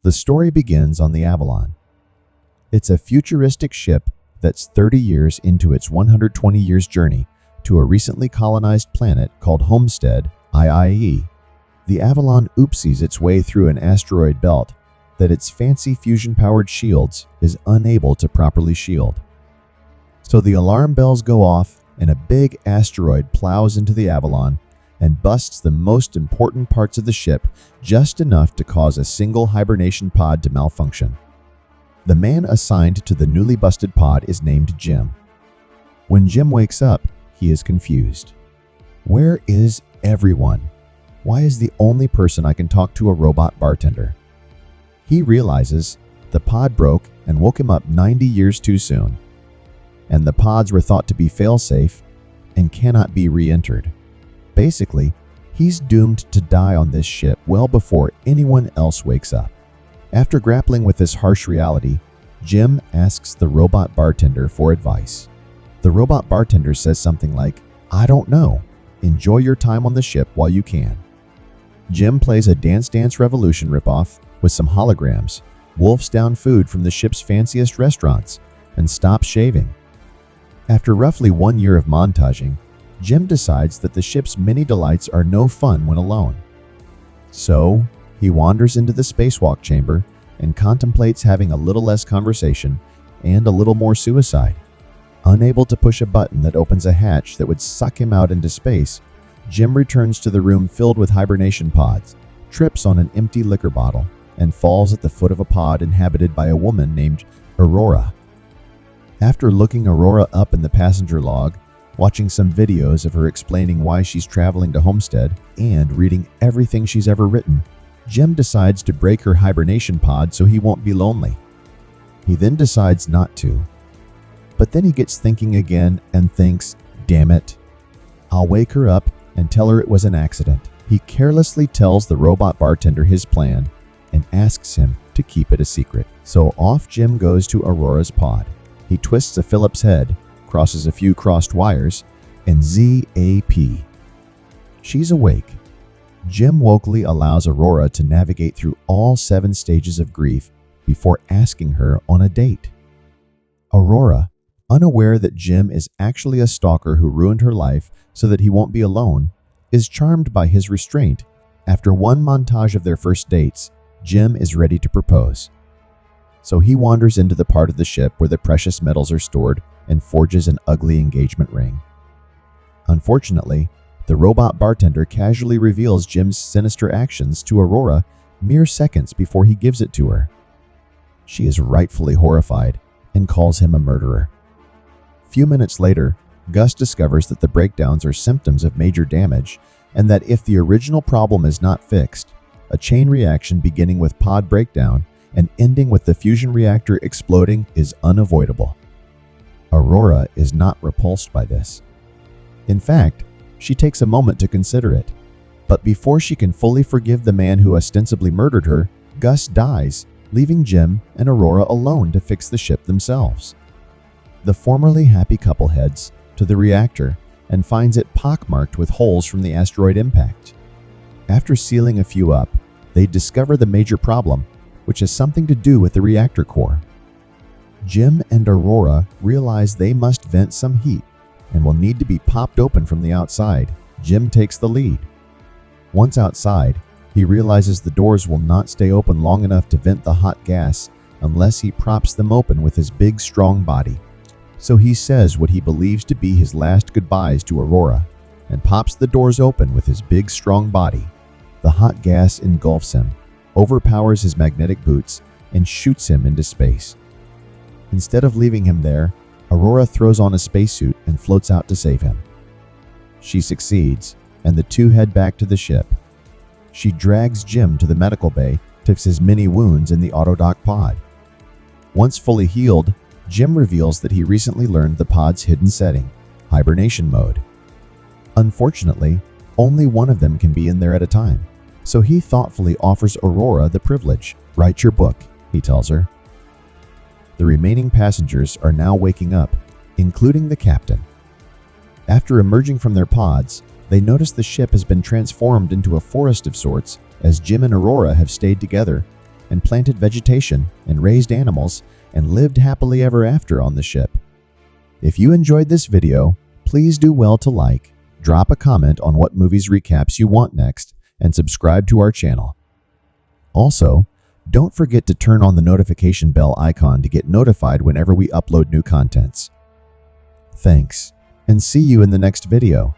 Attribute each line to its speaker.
Speaker 1: The story begins on the Avalon. It's a futuristic ship that's 30 years into its 120 years journey to a recently colonized planet called Homestead, IIE. The Avalon oopsies its way through an asteroid belt that its fancy fusion-powered shields is unable to properly shield. So the alarm bells go off and a big asteroid plows into the Avalon and busts the most important parts of the ship just enough to cause a single hibernation pod to malfunction. The man assigned to the newly busted pod is named Jim. When Jim wakes up, he is confused. Where is everyone? Why is the only person I can talk to a robot bartender? He realizes the pod broke and woke him up 90 years too soon, and the pods were thought to be fail-safe and cannot be re-entered. Basically, he's doomed to die on this ship well before anyone else wakes up. After grappling with this harsh reality, Jim asks the robot bartender for advice. The robot bartender says something like, "I don't know. Enjoy your time on the ship while you can." Jim plays a Dance Dance Revolution ripoff with some holograms, wolfs down food from the ship's fanciest restaurants, and stops shaving. After roughly 1 year of montaging, Jim decides that the ship's many delights are no fun when alone. So, he wanders into the spacewalk chamber and contemplates having a little less conversation and a little more suicide. Unable to push a button that opens a hatch that would suck him out into space, Jim returns to the room filled with hibernation pods, trips on an empty liquor bottle, and falls at the foot of a pod inhabited by a woman named Aurora. After looking Aurora up in the passenger log, watching some videos of her explaining why she's traveling to Homestead, and reading everything she's ever written, Jim decides to break her hibernation pod so he won't be lonely. He then decides not to. But then he gets thinking again and thinks, damn it, I'll wake her up and tell her it was an accident. He carelessly tells the robot bartender his plan and asks him to keep it a secret. So off Jim goes to Aurora's pod. He twists a Phillips head, crosses a few crossed wires, and ZAP. She's awake. Jim wokely allows Aurora to navigate through all 7 stages of grief before asking her on a date. Aurora, unaware that Jim is actually a stalker who ruined her life so that he won't be alone, is charmed by his restraint. After one montage of their first dates, Jim is ready to propose. So he wanders into the part of the ship where the precious metals are stored and forges an ugly engagement ring. Unfortunately, the robot bartender casually reveals Jim's sinister actions to Aurora mere seconds before he gives it to her. She is rightfully horrified and calls him a murderer. Few minutes later, Gus discovers that the breakdowns are symptoms of major damage and that if the original problem is not fixed, a chain reaction beginning with pod breakdown and ending with the fusion reactor exploding is unavoidable. Aurora is not repulsed by this. In fact, she takes a moment to consider it. But before she can fully forgive the man who ostensibly murdered her, Gus dies, leaving Jim and Aurora alone to fix the ship themselves. The formerly happy couple heads to the reactor and finds it pockmarked with holes from the asteroid impact. After sealing a few up, they discover the major problem, which has something to do with the reactor core. Jim and Aurora realize they must vent some heat and will need to be popped open from the outside. Jim takes the lead. Once outside, he realizes the doors will not stay open long enough to vent the hot gas unless he props them open with his big, strong body. So he says what he believes to be his last goodbyes to Aurora and pops the doors open with his big, strong body. The hot gas engulfs him, overpowers his magnetic boots, and shoots him into space. Instead of leaving him there, Aurora throws on a spacesuit and floats out to save him. She succeeds, and the two head back to the ship. She drags Jim to the medical bay to fix his many wounds in the autodock pod. Once fully healed, Jim reveals that he recently learned the pod's hidden setting, hibernation mode. Unfortunately, only one of them can be in there at a time, so he thoughtfully offers Aurora the privilege. "Write your book," he tells her. The remaining passengers are now waking up, including the captain. After emerging from their pods, they notice the ship has been transformed into a forest of sorts as Jim and Aurora have stayed together and planted vegetation and raised animals and lived happily ever after on the ship. If you enjoyed this video, please do well to like, drop a comment on what movies recaps you want next, and subscribe to our channel. Also, don't forget to turn on the notification bell icon to get notified whenever we upload new contents. Thanks, and see you in the next video.